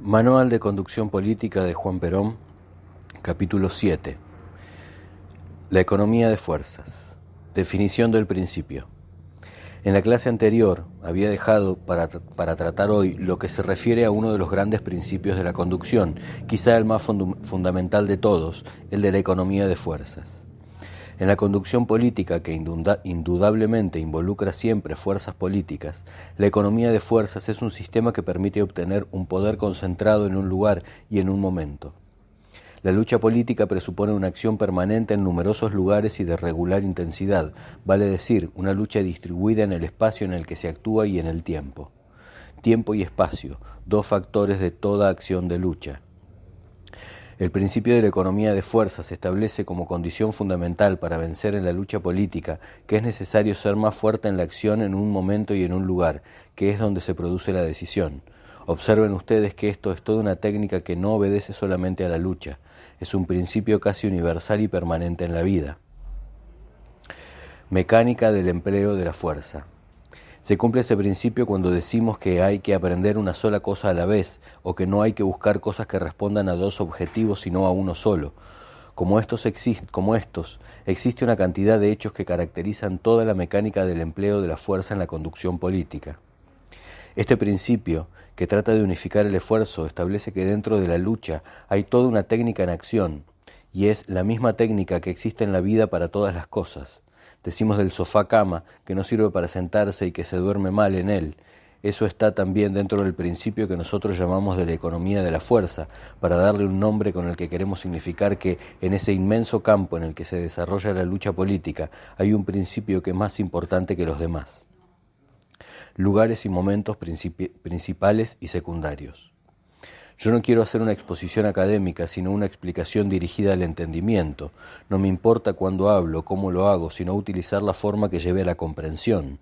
Manual de Conducción Política de Juan Perón, capítulo 7. La economía de fuerzas. Definición del principio. En la clase anterior había dejado para tratar hoy lo que se refiere a uno de los grandes principios de la conducción, quizá el más fundamental de todos, el de la economía de fuerzas. En la conducción política, que indudablemente involucra siempre fuerzas políticas, la economía de fuerzas es un sistema que permite obtener un poder concentrado en un lugar y en un momento. La lucha política presupone una acción permanente en numerosos lugares y de regular intensidad, vale decir, una lucha distribuida en el espacio en el que se actúa y en el tiempo. Tiempo y espacio, dos factores de toda acción de lucha. El principio de la economía de fuerzas establece como condición fundamental para vencer en la lucha política que es necesario ser más fuerte en la acción en un momento y en un lugar, que es donde se produce la decisión. Observen ustedes que esto es toda una técnica que no obedece solamente a la lucha, es un principio casi universal y permanente en la vida. Mecánica del empleo de la fuerza. Se cumple ese principio cuando decimos que hay que aprender una sola cosa a la vez, o que no hay que buscar cosas que respondan a dos objetivos sino a uno solo. Como estos, existe una cantidad de hechos que caracterizan toda la mecánica del empleo de la fuerza en la conducción política. Este principio, que trata de unificar el esfuerzo, establece que dentro de la lucha hay toda una técnica en acción, y es la misma técnica que existe en la vida para todas las cosas. Decimos del sofá-cama, que no sirve para sentarse y que se duerme mal en él. Eso está también dentro del principio que nosotros llamamos de la economía de la fuerza, para darle un nombre con el que queremos significar que en ese inmenso campo en el que se desarrolla la lucha política hay un principio que es más importante que los demás. Lugares y momentos principales y secundarios. Yo no quiero hacer una exposición académica, sino una explicación dirigida al entendimiento. No me importa cuándo hablo, cómo lo hago, sino utilizar la forma que lleve a la comprensión.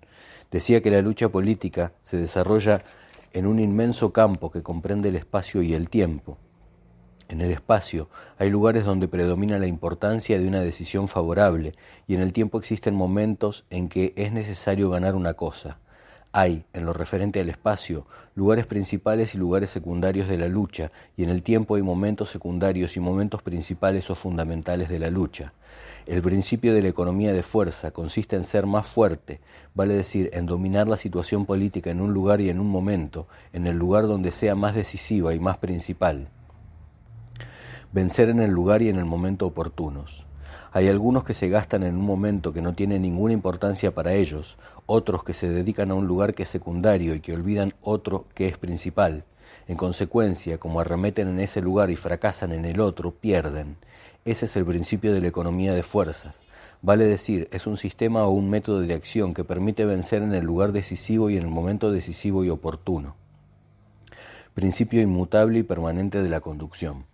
Decía que la lucha política se desarrolla en un inmenso campo que comprende el espacio y el tiempo. En el espacio hay lugares donde predomina la importancia de una decisión favorable, y en el tiempo existen momentos en que es necesario ganar una cosa. Hay, en lo referente al espacio, lugares principales y lugares secundarios de la lucha, y en el tiempo hay momentos secundarios y momentos principales o fundamentales de la lucha. El principio de la economía de fuerza consiste en ser más fuerte, vale decir, en dominar la situación política en un lugar y en un momento, en el lugar donde sea más decisiva y más principal. Vencer en el lugar y en el momento oportunos. Hay algunos que se gastan en un momento que no tiene ninguna importancia para ellos, otros que se dedican a un lugar que es secundario y que olvidan otro que es principal. En consecuencia, como arremeten en ese lugar y fracasan en el otro, pierden. Ese es el principio de la economía de fuerzas. Vale decir, es un sistema o un método de acción que permite vencer en el lugar decisivo y en el momento decisivo y oportuno. Principio inmutable y permanente de la conducción.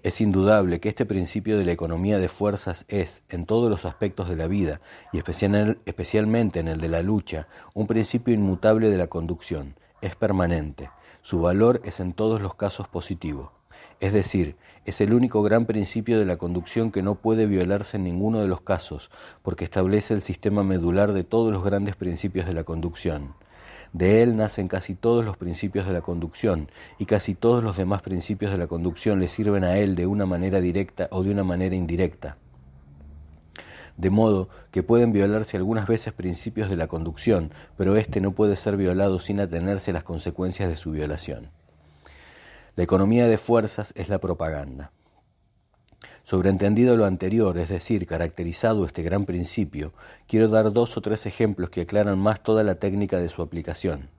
Es indudable que este principio de la economía de fuerzas es, en todos los aspectos de la vida, y especialmente en el de la lucha, un principio inmutable de la conducción. Es permanente. Su valor es en todos los casos positivo. Es decir, es el único gran principio de la conducción que no puede violarse en ninguno de los casos, porque establece el sistema medular de todos los grandes principios de la conducción. De él nacen casi todos los principios de la conducción, y casi todos los demás principios de la conducción le sirven a él de una manera directa o de una manera indirecta. De modo que pueden violarse algunas veces principios de la conducción, pero éste no puede ser violado sin atenerse a las consecuencias de su violación. La economía de fuerzas es la propaganda. Sobreentendido lo anterior, es decir, caracterizado este gran principio, quiero dar 2 o 3 ejemplos que aclaran más toda la técnica de su aplicación.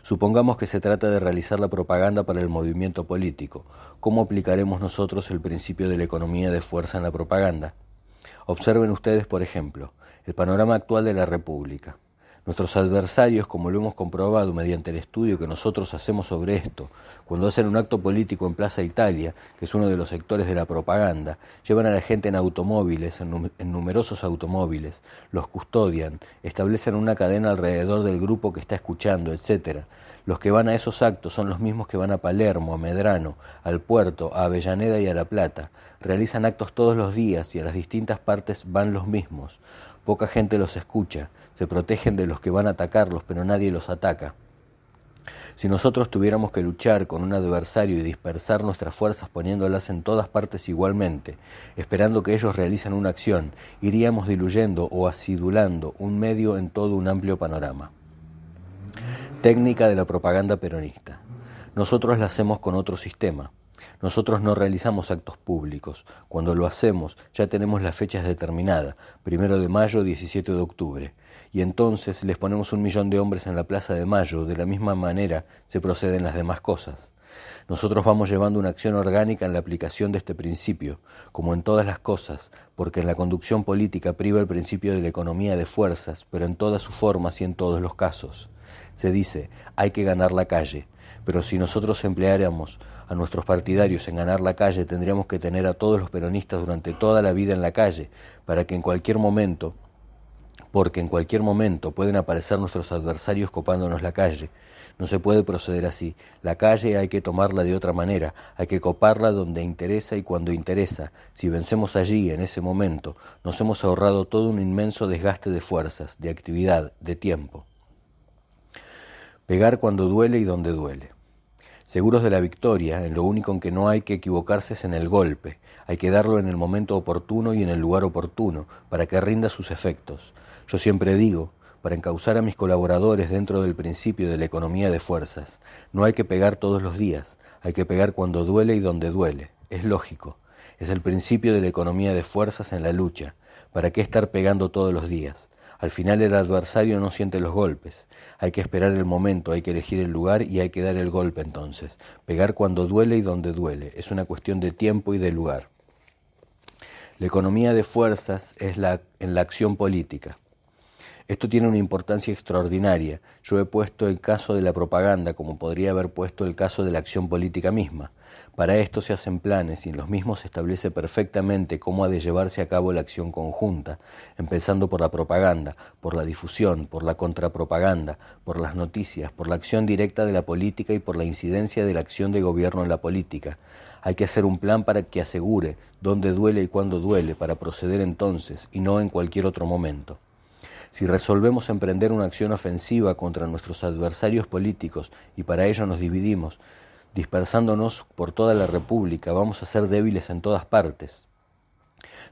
Supongamos que se trata de realizar la propaganda para el movimiento político. ¿Cómo aplicaremos nosotros el principio de la economía de fuerza en la propaganda? Observen ustedes, por ejemplo, el panorama actual de la República. Nuestros adversarios, como lo hemos comprobado mediante el estudio que nosotros hacemos sobre esto, cuando hacen un acto político en Plaza Italia, que es uno de los sectores de la propaganda, llevan a la gente en automóviles, en numerosos automóviles, los custodian, establecen una cadena alrededor del grupo que está escuchando, etc. Los que van a esos actos son los mismos que van a Palermo, a Medrano, al Puerto, a Avellaneda y a La Plata. Realizan actos todos los días y a las distintas partes van los mismos. Poca gente los escucha, se protegen de los que van a atacarlos, pero nadie los ataca. Si nosotros tuviéramos que luchar con un adversario y dispersar nuestras fuerzas poniéndolas en todas partes igualmente, esperando que ellos realicen una acción, iríamos diluyendo o acidulando un medio en todo un amplio panorama. Técnica de la propaganda peronista. Nosotros la hacemos con otro sistema. Nosotros no realizamos actos públicos. Cuando lo hacemos ya tenemos las fechas determinadas, 1 de mayo, 17 de octubre. Y entonces les ponemos 1 millón de hombres en la Plaza de Mayo. De la misma manera se proceden las demás cosas. Nosotros vamos llevando una acción orgánica en la aplicación de este principio, como en todas las cosas, porque en la conducción política priva el principio de la economía de fuerzas, pero en todas sus formas y en todos los casos. Se dice, hay que ganar la calle, pero si nosotros empleáramos a nuestros partidarios en ganar la calle, tendríamos que tener a todos los peronistas durante toda la vida en la calle, para que en cualquier momento, porque en cualquier momento pueden aparecer nuestros adversarios copándonos la calle. No se puede proceder así. La calle hay que tomarla de otra manera, hay que coparla donde interesa y cuando interesa. Si vencemos allí, en ese momento, nos hemos ahorrado todo un inmenso desgaste de fuerzas, de actividad, de tiempo. Pegar cuando duele y donde duele. Seguros de la victoria, en lo único en que no hay que equivocarse es en el golpe. Hay que darlo en el momento oportuno y en el lugar oportuno, para que rinda sus efectos. Yo siempre digo, para encauzar a mis colaboradores dentro del principio de la economía de fuerzas, no hay que pegar todos los días, hay que pegar cuando duele y donde duele. Es lógico. Es el principio de la economía de fuerzas en la lucha. ¿Para qué estar pegando todos los días? Al final el adversario no siente los golpes. Hay que esperar el momento, hay que elegir el lugar y hay que dar el golpe entonces. Pegar cuando duele y donde duele. Es una cuestión de tiempo y de lugar. La economía de fuerzas es en la acción política. Esto tiene una importancia extraordinaria. Yo he puesto el caso de la propaganda como podría haber puesto el caso de la acción política misma. Para esto se hacen planes y en los mismos se establece perfectamente cómo ha de llevarse a cabo la acción conjunta, empezando por la propaganda, por la difusión, por la contrapropaganda, por las noticias, por la acción directa de la política y por la incidencia de la acción de gobierno en la política. Hay que hacer un plan para que asegure dónde duele y cuándo duele, para proceder entonces y no en cualquier otro momento. Si resolvemos emprender una acción ofensiva contra nuestros adversarios políticos y para ello nos dividimos, dispersándonos por toda la República, vamos a ser débiles en todas partes.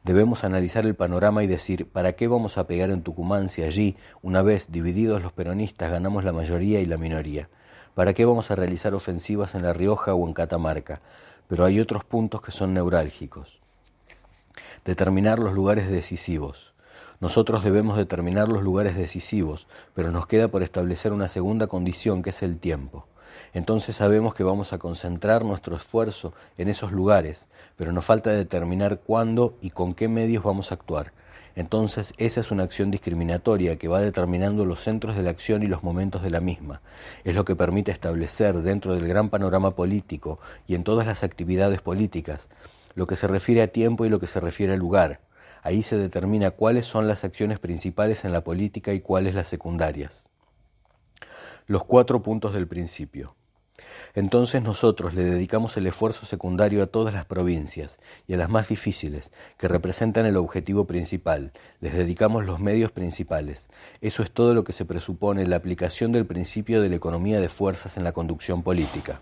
Debemos analizar el panorama y decir, ¿para qué vamos a pegar en Tucumán si allí, una vez divididos los peronistas, ganamos la mayoría y la minoría? ¿Para qué vamos a realizar ofensivas en La Rioja o en Catamarca? Pero hay otros puntos que son neurálgicos. Determinar los lugares decisivos. Nosotros debemos determinar los lugares decisivos, pero nos queda por establecer una segunda condición que es el tiempo. Entonces sabemos que vamos a concentrar nuestro esfuerzo en esos lugares, pero nos falta determinar cuándo y con qué medios vamos a actuar. Entonces esa es una acción discriminatoria que va determinando los centros de la acción y los momentos de la misma. Es lo que permite establecer dentro del gran panorama político y en todas las actividades políticas lo que se refiere a tiempo y lo que se refiere a lugar. Ahí se determina cuáles son las acciones principales en la política y cuáles las secundarias. Los 4 puntos del principio. Entonces nosotros le dedicamos el esfuerzo secundario a todas las provincias y a las más difíciles, que representan el objetivo principal. Les dedicamos los medios principales. Eso es todo lo que se presupone en la aplicación del principio de la economía de fuerzas en la conducción política.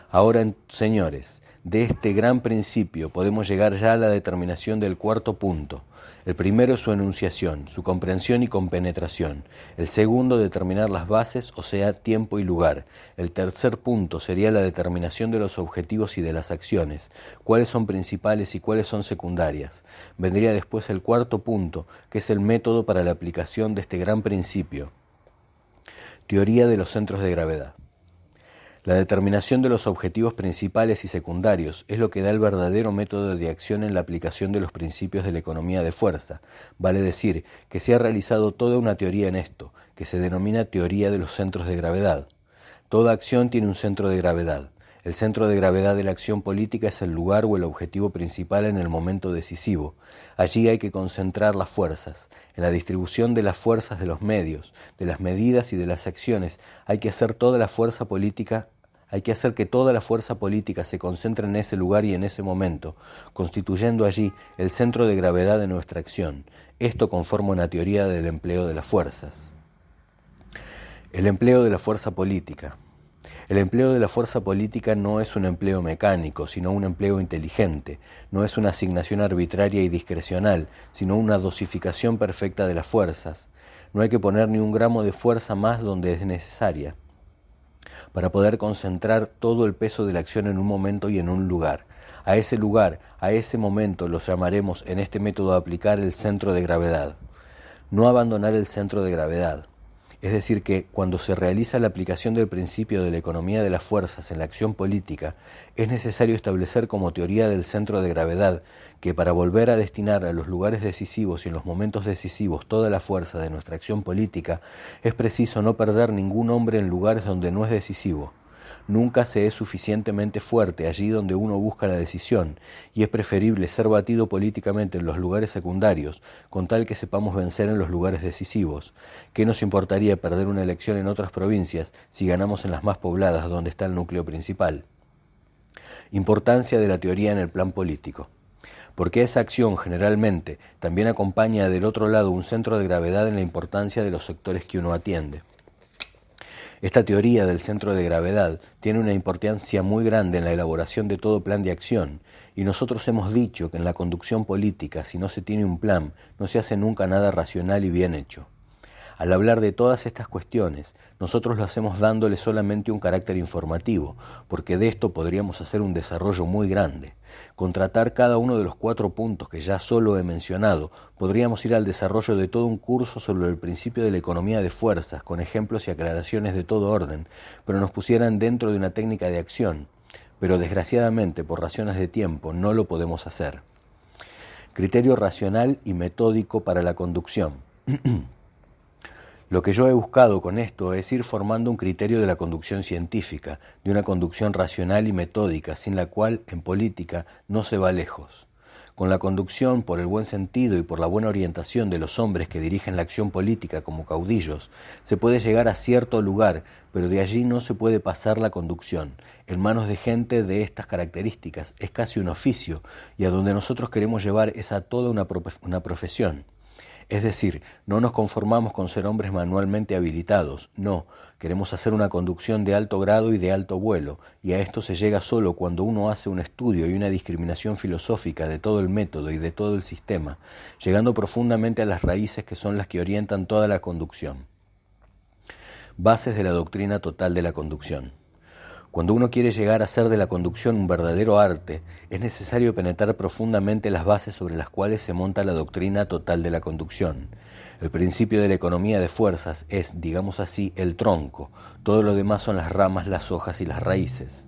Ahora, señores, de este gran principio podemos llegar ya a la determinación del 4º punto. El primero es su enunciación, su comprensión y compenetración. El segundo, determinar las bases, o sea, tiempo y lugar. El tercer punto sería la determinación de los objetivos y de las acciones, cuáles son principales y cuáles son secundarias. Vendría después el 4º punto, que es el método para la aplicación de este gran principio. Teoría de los centros de gravedad. La determinación de los objetivos principales y secundarios es lo que da el verdadero método de acción en la aplicación de los principios de la economía de fuerza. Vale decir que se ha realizado toda una teoría en esto, que se denomina teoría de los centros de gravedad. Toda acción tiene un centro de gravedad. El centro de gravedad de la acción política es el lugar o el objetivo principal en el momento decisivo. Allí hay que concentrar las fuerzas. En la distribución de las fuerzas de los medios, de las medidas y de las acciones, hay que hacer que toda la fuerza política se concentre en ese lugar y en ese momento, constituyendo allí el centro de gravedad de nuestra acción. Esto conforma una teoría del empleo de las fuerzas. El empleo de la fuerza política. El empleo de la fuerza política no es un empleo mecánico, sino un empleo inteligente. No es una asignación arbitraria y discrecional, sino una dosificación perfecta de las fuerzas. No hay que poner ni un gramo de fuerza más donde es necesaria, para poder concentrar todo el peso de la acción en un momento y en un lugar. A ese lugar, a ese momento, los llamaremos en este método a aplicar el centro de gravedad. No abandonar el centro de gravedad. Es decir, que cuando se realiza la aplicación del principio de la economía de las fuerzas en la acción política, es necesario establecer como teoría del centro de gravedad que para volver a destinar a los lugares decisivos y en los momentos decisivos toda la fuerza de nuestra acción política, es preciso no perder ningún hombre en lugares donde no es decisivo. Nunca se es suficientemente fuerte allí donde uno busca la decisión, y es preferible ser batido políticamente en los lugares secundarios, con tal que sepamos vencer en los lugares decisivos. ¿Qué nos importaría perder una elección en otras provincias si ganamos en las más pobladas donde está el núcleo principal? Importancia de la teoría en el plan político. Porque esa acción generalmente también acompaña del otro lado un centro de gravedad en la importancia de los sectores que uno atiende. Esta teoría del centro de gravedad tiene una importancia muy grande en la elaboración de todo plan de acción, y nosotros hemos dicho que en la conducción política, si no se tiene un plan, no se hace nunca nada racional y bien hecho. Al hablar de todas estas cuestiones, nosotros lo hacemos dándole solamente un carácter informativo, porque de esto podríamos hacer un desarrollo muy grande. Con tratar cada uno de los 4 puntos que ya solo he mencionado, podríamos ir al desarrollo de todo un curso sobre el principio de la economía de fuerzas, con ejemplos y aclaraciones de todo orden, pero nos pusieran dentro de una técnica de acción. Pero desgraciadamente, por razones de tiempo, no lo podemos hacer. Criterio racional y metódico para la conducción. Lo que yo he buscado con esto es ir formando un criterio de la conducción científica, de una conducción racional y metódica, sin la cual, en política, no se va lejos. Con la conducción, por el buen sentido y por la buena orientación de los hombres que dirigen la acción política como caudillos, se puede llegar a cierto lugar, pero de allí no se puede pasar la conducción. En manos de gente de estas características es casi un oficio, y a donde nosotros queremos llevar es a toda una profesión. Es decir, no nos conformamos con ser hombres manualmente habilitados, no, queremos hacer una conducción de alto grado y de alto vuelo, y a esto se llega solo cuando uno hace un estudio y una discriminación filosófica de todo el método y de todo el sistema, llegando profundamente a las raíces que son las que orientan toda la conducción. Bases de la doctrina total de la conducción. Cuando uno quiere llegar a hacer de la conducción un verdadero arte, es necesario penetrar profundamente las bases sobre las cuales se monta la doctrina total de la conducción. El principio de la economía de fuerzas es, digamos así, el tronco. Todo lo demás son las ramas, las hojas y las raíces.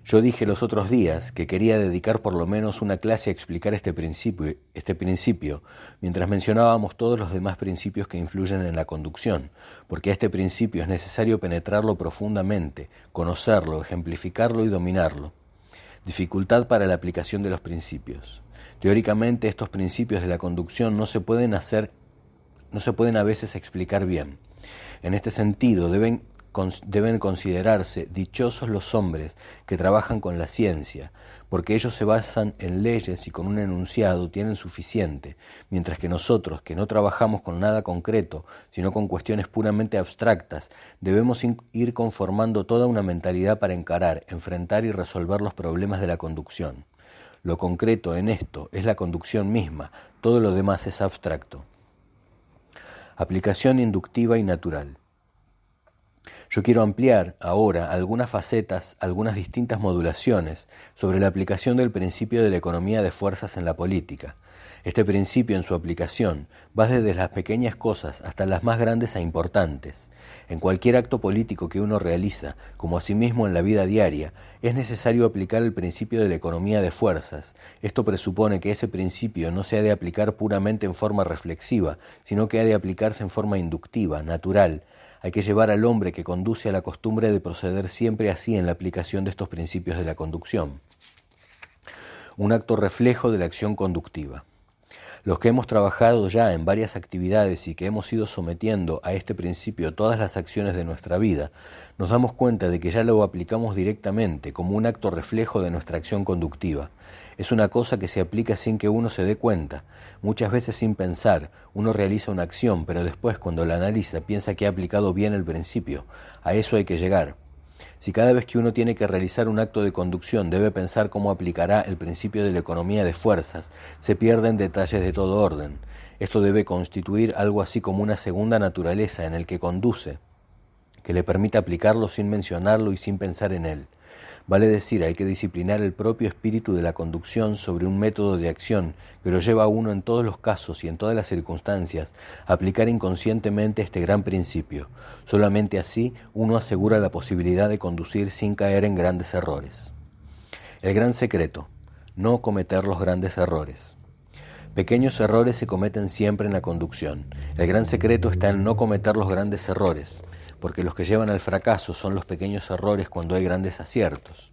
Yo dije los otros días que quería dedicar por lo menos una clase a explicar este principio, mientras mencionábamos todos los demás principios que influyen en la conducción, porque a este principio es necesario penetrarlo profundamente, conocerlo, ejemplificarlo y dominarlo. Dificultad para la aplicación de los principios. Teóricamente, estos principios de la conducción no se pueden a veces explicar bien. En este sentido, deben considerarse dichosos los hombres que trabajan con la ciencia, porque ellos se basan en leyes y con un enunciado tienen suficiente, mientras que nosotros, que no trabajamos con nada concreto, sino con cuestiones puramente abstractas, debemos ir conformando toda una mentalidad para encarar, enfrentar y resolver los problemas de la conducción. Lo concreto en esto es la conducción misma, todo lo demás es abstracto. Aplicación inductiva y natural. Yo quiero ampliar ahora algunas facetas, algunas distintas modulaciones sobre la aplicación del principio de la economía de fuerzas en la política. Este principio en su aplicación va desde las pequeñas cosas hasta las más grandes e importantes. En cualquier acto político que uno realiza, como asimismo en la vida diaria, es necesario aplicar el principio de la economía de fuerzas. Esto presupone que ese principio no se ha de aplicar puramente en forma reflexiva, sino que ha de aplicarse en forma inductiva, natural. Hay que llevar al hombre que conduce a la costumbre de proceder siempre así en la aplicación de estos principios de la conducción. Un acto reflejo de la acción conductiva. Los que hemos trabajado ya en varias actividades y que hemos ido sometiendo a este principio todas las acciones de nuestra vida, nos damos cuenta de que ya lo aplicamos directamente como un acto reflejo de nuestra acción conductiva. Es una cosa que se aplica sin que uno se dé cuenta. Muchas veces sin pensar, uno realiza una acción, pero después cuando la analiza piensa que ha aplicado bien el principio. A eso hay que llegar. Si cada vez que uno tiene que realizar un acto de conducción debe pensar cómo aplicará el principio de la economía de fuerzas, se pierden detalles de todo orden. Esto debe constituir algo así como una segunda naturaleza en el que conduce, que le permite aplicarlo sin mencionarlo y sin pensar en él. Vale decir, hay que disciplinar el propio espíritu de la conducción sobre un método de acción que lo lleva a uno en todos los casos y en todas las circunstancias a aplicar inconscientemente este gran principio. Solamente así uno asegura la posibilidad de conducir sin caer en grandes errores. El gran secreto: no cometer los grandes errores. Pequeños errores se cometen siempre en la conducción. El gran secreto está en no cometer los grandes errores, porque los que llevan al fracaso son los pequeños errores cuando hay grandes aciertos.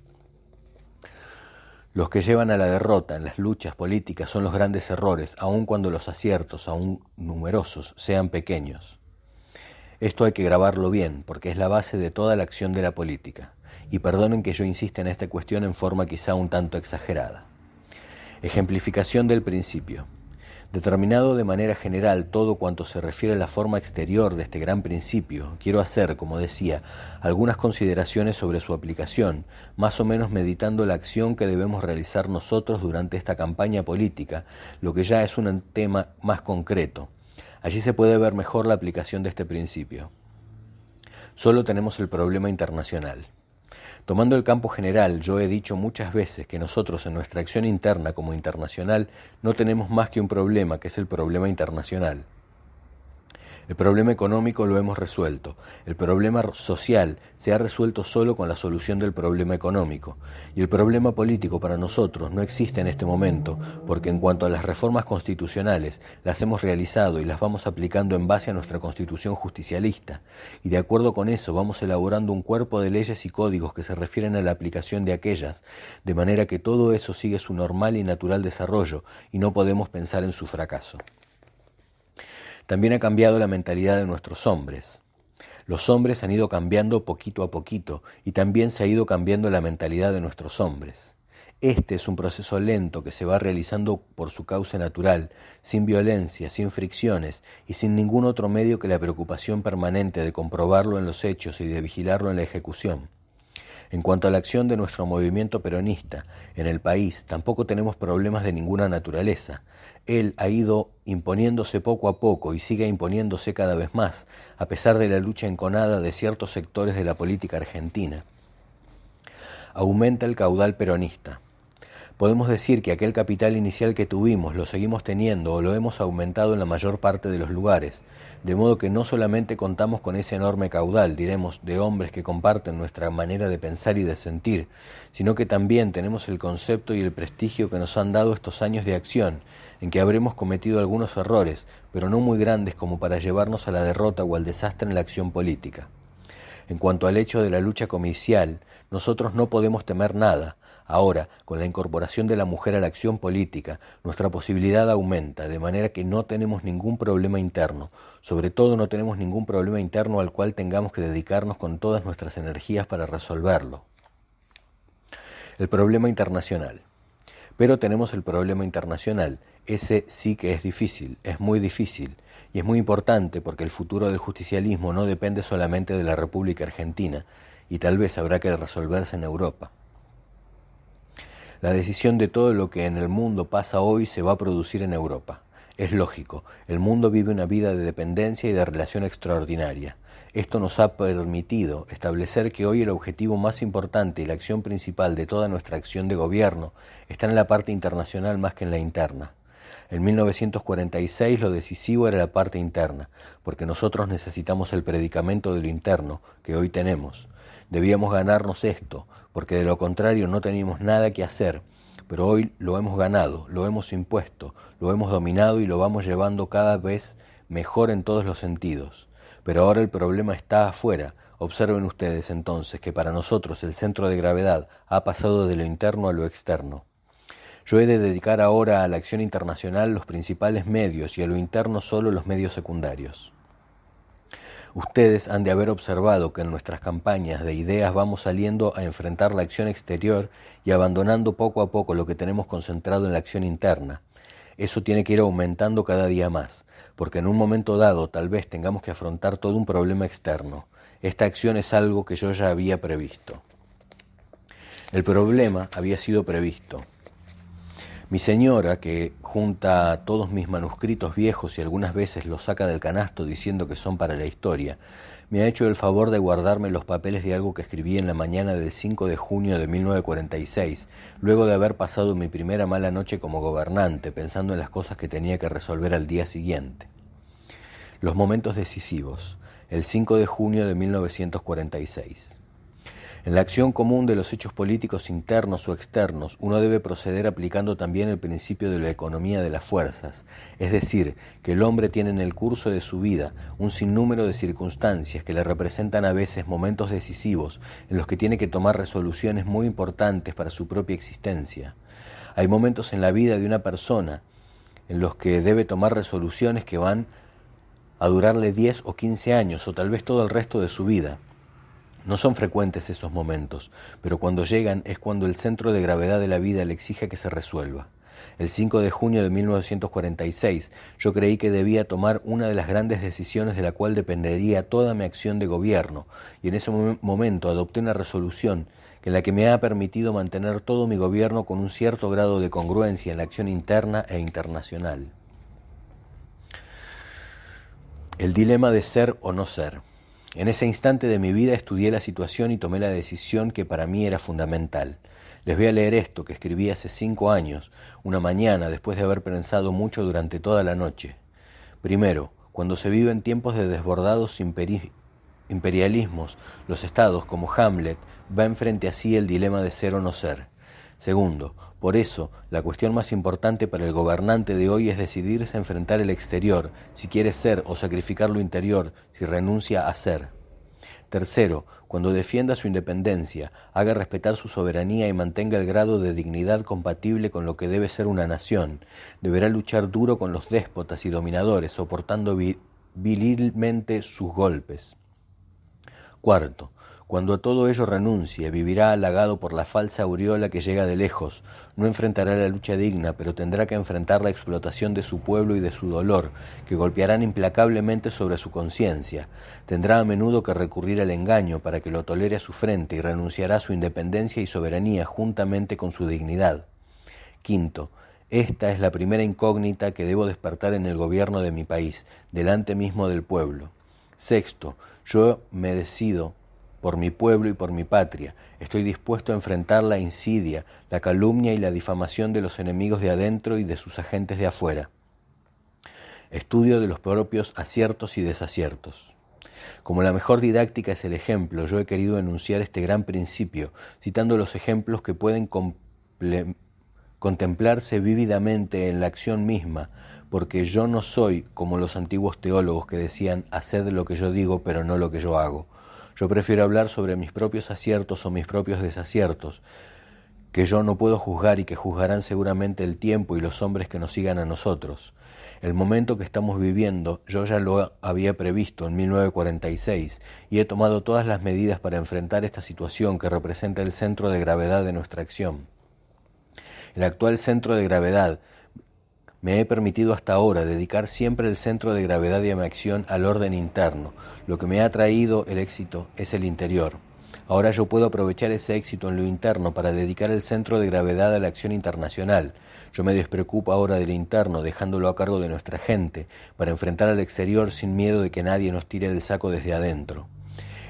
Los que llevan a la derrota en las luchas políticas son los grandes errores, aun cuando los aciertos, aun numerosos, sean pequeños. Esto hay que grabarlo bien, porque es la base de toda la acción de la política. Y perdonen que yo insista en esta cuestión en forma quizá un tanto exagerada. Ejemplificación del principio. Determinado de manera general todo cuanto se refiere a la forma exterior de este gran principio, quiero hacer, como decía, algunas consideraciones sobre su aplicación, más o menos meditando la acción que debemos realizar nosotros durante esta campaña política, lo que ya es un tema más concreto. Allí se puede ver mejor la aplicación de este principio. Solo tenemos el problema internacional. Tomando el campo general, yo he dicho muchas veces que nosotros en nuestra acción interna como internacional no tenemos más que un problema, que es el problema internacional. El problema económico lo hemos resuelto. El problema social se ha resuelto solo con la solución del problema económico. Y el problema político para nosotros no existe en este momento, porque en cuanto a las reformas constitucionales, las hemos realizado y las vamos aplicando en base a nuestra constitución justicialista. Y de acuerdo con eso vamos elaborando un cuerpo de leyes y códigos que se refieren a la aplicación de aquellas, de manera que todo eso sigue su normal y natural desarrollo y no podemos pensar en su fracaso. También ha cambiado la mentalidad de nuestros hombres. Los hombres han ido cambiando poquito a poquito y también se ha ido cambiando la mentalidad de nuestros hombres. Este es un proceso lento que se va realizando por su causa natural, sin violencia, sin fricciones y sin ningún otro medio que la preocupación permanente de comprobarlo en los hechos y de vigilarlo en la ejecución. En cuanto a la acción de nuestro movimiento peronista en el país, tampoco tenemos problemas de ninguna naturaleza. Él ha ido imponiéndose poco a poco y sigue imponiéndose cada vez más, a pesar de la lucha enconada de ciertos sectores de la política argentina. Aumenta el caudal peronista. Podemos decir que aquel capital inicial que tuvimos lo seguimos teniendo o lo hemos aumentado en la mayor parte de los lugares, de modo que no solamente contamos con ese enorme caudal, diremos, de hombres que comparten nuestra manera de pensar y de sentir, sino que también tenemos el concepto y el prestigio que nos han dado estos años de acción, en que habremos cometido algunos errores, pero no muy grandes como para llevarnos a la derrota o al desastre en la acción política. En cuanto al hecho de la lucha comicial, nosotros no podemos temer nada. Ahora, con la incorporación de la mujer a la acción política, nuestra posibilidad aumenta, de manera que no tenemos ningún problema interno. Sobre todo no tenemos ningún problema interno al cual tengamos que dedicarnos con todas nuestras energías para resolverlo. El problema internacional. Pero tenemos el problema internacional. Ese sí que es difícil, es muy difícil. Y es muy importante porque el futuro del justicialismo no depende solamente de la República Argentina, y tal vez habrá que resolverse en Europa. La decisión de todo lo que en el mundo pasa hoy se va a producir en Europa. Es lógico, el mundo vive una vida de dependencia y de relación extraordinaria. Esto nos ha permitido establecer que hoy el objetivo más importante y la acción principal de toda nuestra acción de gobierno está en la parte internacional más que en la interna. En 1946 lo decisivo era la parte interna, porque nosotros necesitamos el predicamento de lo interno que hoy tenemos. Debíamos ganarnos esto, porque de lo contrario no teníamos nada que hacer, pero hoy lo hemos ganado, lo hemos impuesto, lo hemos dominado y lo vamos llevando cada vez mejor en todos los sentidos. Pero ahora el problema está afuera. Observen ustedes entonces que para nosotros el centro de gravedad ha pasado de lo interno a lo externo. Yo he de dedicar ahora a la acción internacional los principales medios y a lo interno solo los medios secundarios. Ustedes han de haber observado que en nuestras campañas de ideas vamos saliendo a enfrentar la acción exterior y abandonando poco a poco lo que tenemos concentrado en la acción interna. Eso tiene que ir aumentando cada día más, porque en un momento dado tal vez tengamos que afrontar todo un problema externo. Esta acción es algo que yo ya había previsto. El problema había sido previsto. Mi señora, que junta todos mis manuscritos viejos y algunas veces los saca del canasto diciendo que son para la historia, me ha hecho el favor de guardarme los papeles de algo que escribí en la mañana del 5 de junio de 1946, luego de haber pasado mi primera mala noche como gobernante, pensando en las cosas que tenía que resolver al día siguiente. Los momentos decisivos, el 5 de junio de 1946. En la acción común de los hechos políticos internos o externos, uno debe proceder aplicando también el principio de la economía de las fuerzas, es decir, que el hombre tiene en el curso de su vida un sinnúmero de circunstancias que le representan a veces momentos decisivos en los que tiene que tomar resoluciones muy importantes para su propia existencia. Hay momentos en la vida de una persona en los que debe tomar resoluciones que van a durarle 10 o 15 años o tal vez todo el resto de su vida. No son frecuentes esos momentos, pero cuando llegan es cuando el centro de gravedad de la vida le exige que se resuelva. El 5 de junio de 1946 yo creí que debía tomar una de las grandes decisiones de la cual dependería toda mi acción de gobierno, y en ese momento adopté una resolución en la que me ha permitido mantener todo mi gobierno con un cierto grado de congruencia en la acción interna e internacional. El dilema de ser o no ser. En ese instante de mi vida estudié la situación y tomé la decisión que para mí era fundamental. Les voy a leer esto que escribí hace 5 años, una mañana después de haber pensado mucho durante toda la noche. Primero, cuando se vive en tiempos de desbordados imperialismos, los estados, como Hamlet, ven frente a sí el dilema de ser o no ser. Segundo, por eso, la cuestión más importante para el gobernante de hoy es decidirse a enfrentar el exterior, si quiere ser o sacrificar lo interior, si renuncia a ser. Tercero, cuando defienda su independencia, haga respetar su soberanía y mantenga el grado de dignidad compatible con lo que debe ser una nación, deberá luchar duro con los déspotas y dominadores, soportando virilmente sus golpes. Cuarto, cuando a todo ello renuncie, vivirá halagado por la falsa aureola que llega de lejos, no enfrentará la lucha digna, pero tendrá que enfrentar la explotación de su pueblo y de su dolor, que golpearán implacablemente sobre su conciencia. Tendrá a menudo que recurrir al engaño para que lo tolere a su frente y renunciará a su independencia y soberanía juntamente con su dignidad. Quinto, esta es la primera incógnita que debo despertar en el gobierno de mi país, delante mismo del pueblo. Sexto, yo me decido por mi pueblo y por mi patria. Estoy dispuesto a enfrentar la insidia, la calumnia y la difamación de los enemigos de adentro y de sus agentes de afuera. Estudio de los propios aciertos y desaciertos. Como la mejor didáctica es el ejemplo, yo he querido enunciar este gran principio, citando los ejemplos que pueden contemplarse vívidamente en la acción misma, porque yo no soy como los antiguos teólogos que decían, haced lo que yo digo, pero no lo que yo hago. Yo prefiero hablar sobre mis propios aciertos o mis propios desaciertos, que yo no puedo juzgar y que juzgarán seguramente el tiempo y los hombres que nos sigan a nosotros. El momento que estamos viviendo yo ya lo había previsto en 1946 y he tomado todas las medidas para enfrentar esta situación que representa el centro de gravedad de nuestra acción. El actual centro de gravedad me he permitido hasta ahora dedicar siempre el centro de gravedad de mi acción al orden interno. Lo que me ha traído el éxito es el interior. Ahora yo puedo aprovechar ese éxito en lo interno para dedicar el centro de gravedad a la acción internacional. Yo me despreocupo ahora del interno, dejándolo a cargo de nuestra gente, para enfrentar al exterior sin miedo de que nadie nos tire del saco desde adentro.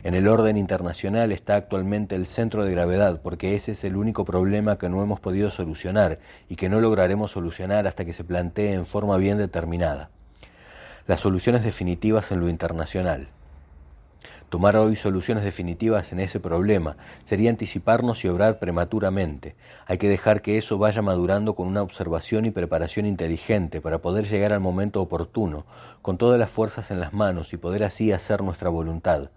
En el orden internacional está actualmente el centro de gravedad, porque ese es el único problema que no hemos podido solucionar y que no lograremos solucionar hasta que se plantee en forma bien determinada. Las soluciones definitivas en lo internacional. Tomar hoy soluciones definitivas en ese problema sería anticiparnos y obrar prematuramente. Hay que dejar que eso vaya madurando con una observación y preparación inteligente para poder llegar al momento oportuno, con todas las fuerzas en las manos y poder así hacer nuestra voluntad.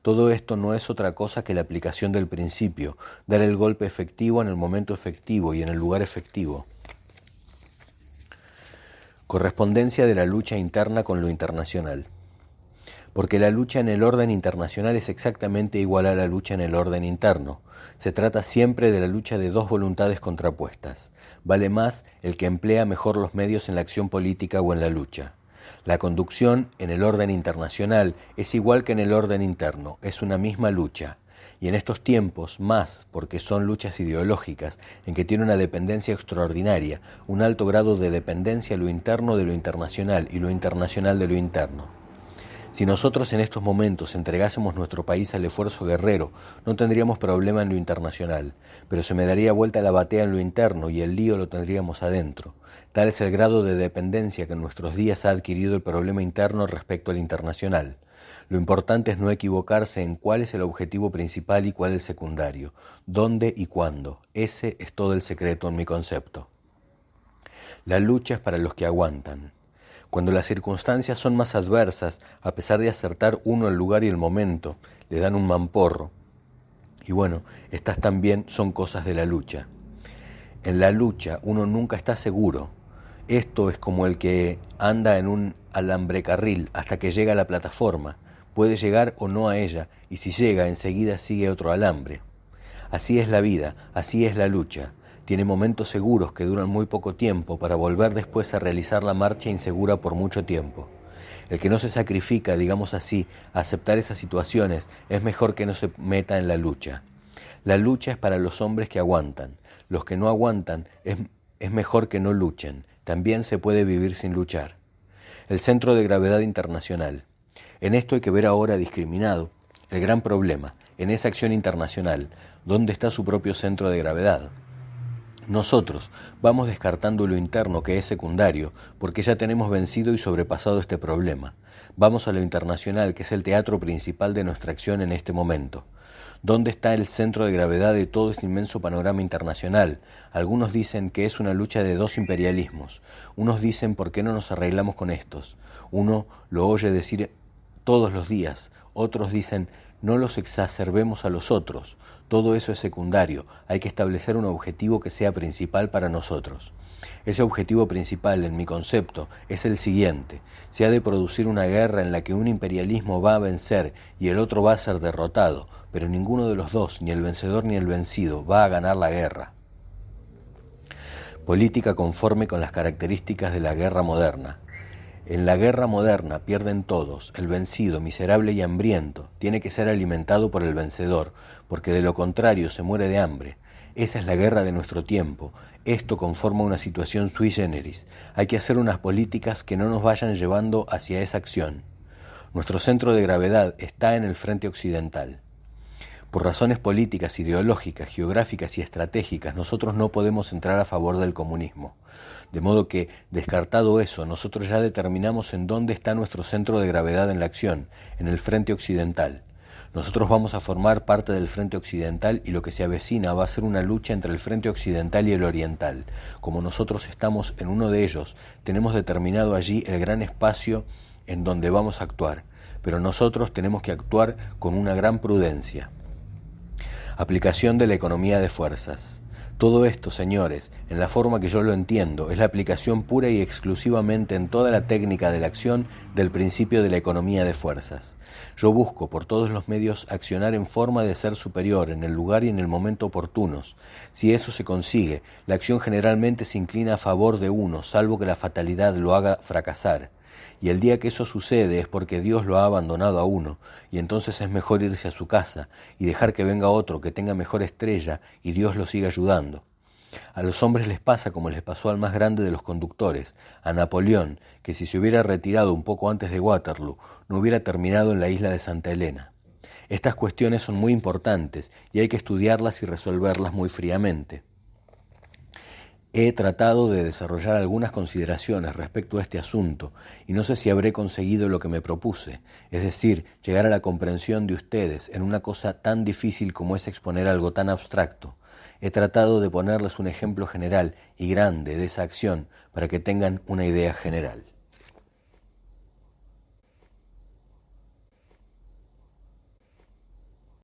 Todo esto no es otra cosa que la aplicación del principio, dar el golpe efectivo en el momento efectivo y en el lugar efectivo. Correspondencia de la lucha interna con lo internacional. Porque la lucha en el orden internacional es exactamente igual a la lucha en el orden interno. Se trata siempre de la lucha de dos voluntades contrapuestas. Vale más el que emplea mejor los medios en la acción política o en la lucha. La conducción en el orden internacional es igual que en el orden interno, es una misma lucha. Y en estos tiempos, más porque son luchas ideológicas, en que tiene una dependencia extraordinaria, un alto grado de dependencia lo interno de lo internacional y lo internacional de lo interno. Si nosotros en estos momentos entregásemos nuestro país al esfuerzo guerrero, no tendríamos problema en lo internacional, pero se me daría vuelta la batea en lo interno y el lío lo tendríamos adentro. Tal es el grado de dependencia que en nuestros días ha adquirido el problema interno respecto al internacional. Lo importante es no equivocarse en cuál es el objetivo principal y cuál el secundario, dónde y cuándo. Ese es todo el secreto en mi concepto. La lucha es para los que aguantan. Cuando las circunstancias son más adversas, a pesar de acertar uno el lugar y el momento, le dan un mamporro. Y bueno, estas también son cosas de la lucha. En la lucha uno nunca está seguro. Esto es como el que anda en un alambrecarril hasta que llega a la plataforma. Puede llegar o no a ella, y si llega, enseguida sigue otro alambre. Así es la vida, así es la lucha. Tiene momentos seguros que duran muy poco tiempo para volver después a realizar la marcha insegura por mucho tiempo. El que no se sacrifica, digamos así, a aceptar esas situaciones, es mejor que no se meta en la lucha. La lucha es para los hombres que aguantan. Los que no aguantan, es mejor que no luchen. También se puede vivir sin luchar. El centro de gravedad internacional. En esto hay que ver ahora discriminado el gran problema, en esa acción internacional, ¿dónde está su propio centro de gravedad? Nosotros vamos descartando lo interno que es secundario porque ya tenemos vencido y sobrepasado este problema. Vamos a lo internacional que es el teatro principal de nuestra acción en este momento. ¿Dónde está el centro de gravedad de todo este inmenso panorama internacional? Algunos dicen que es una lucha de dos imperialismos. Unos dicen ¿por qué no nos arreglamos con estos? Uno lo oye decir todos los días. Otros dicen no los exacerbemos a los otros. Todo eso es secundario, hay que establecer un objetivo que sea principal para nosotros. Ese objetivo principal, en mi concepto, es el siguiente. Se ha de producir una guerra en la que un imperialismo va a vencer y el otro va a ser derrotado, pero ninguno de los dos, ni el vencedor ni el vencido, va a ganar la guerra. Política conforme con las características de la guerra moderna. En la guerra moderna pierden todos, el vencido, miserable y hambriento, tiene que ser alimentado por el vencedor, porque de lo contrario se muere de hambre. Esa es la guerra de nuestro tiempo. Esto conforma una situación sui generis. Hay que hacer unas políticas que no nos vayan llevando hacia esa acción. Nuestro centro de gravedad está en el frente occidental. Por razones políticas, ideológicas, geográficas y estratégicas, nosotros no podemos entrar a favor del comunismo. De modo que, descartado eso, nosotros ya determinamos en dónde está nuestro centro de gravedad en la acción, en el frente occidental. Nosotros vamos a formar parte del frente occidental y lo que se avecina va a ser una lucha entre el frente occidental y el oriental. Como nosotros estamos en uno de ellos, tenemos determinado allí el gran espacio en donde vamos a actuar, pero nosotros tenemos que actuar con una gran prudencia. Aplicación de la economía de fuerzas. Todo esto, señores, en la forma que yo lo entiendo, es la aplicación pura y exclusivamente en toda la técnica de la acción del principio de la economía de fuerzas. Yo busco por todos los medios accionar en forma de ser superior, en el lugar y en el momento oportunos. Si eso se consigue, la acción generalmente se inclina a favor de uno, salvo que la fatalidad lo haga fracasar. Y el día que eso sucede es porque Dios lo ha abandonado a uno, y entonces es mejor irse a su casa y dejar que venga otro que tenga mejor estrella y Dios lo siga ayudando. A los hombres les pasa como les pasó al más grande de los conductores, a Napoleón, que si se hubiera retirado un poco antes de Waterloo, no hubiera terminado en la isla de Santa Elena. Estas cuestiones son muy importantes y hay que estudiarlas y resolverlas muy fríamente. He tratado de desarrollar algunas consideraciones respecto a este asunto y no sé si habré conseguido lo que me propuse, es decir, llegar a la comprensión de ustedes en una cosa tan difícil como es exponer algo tan abstracto. He tratado de ponerles un ejemplo general y grande de esa acción para que tengan una idea general.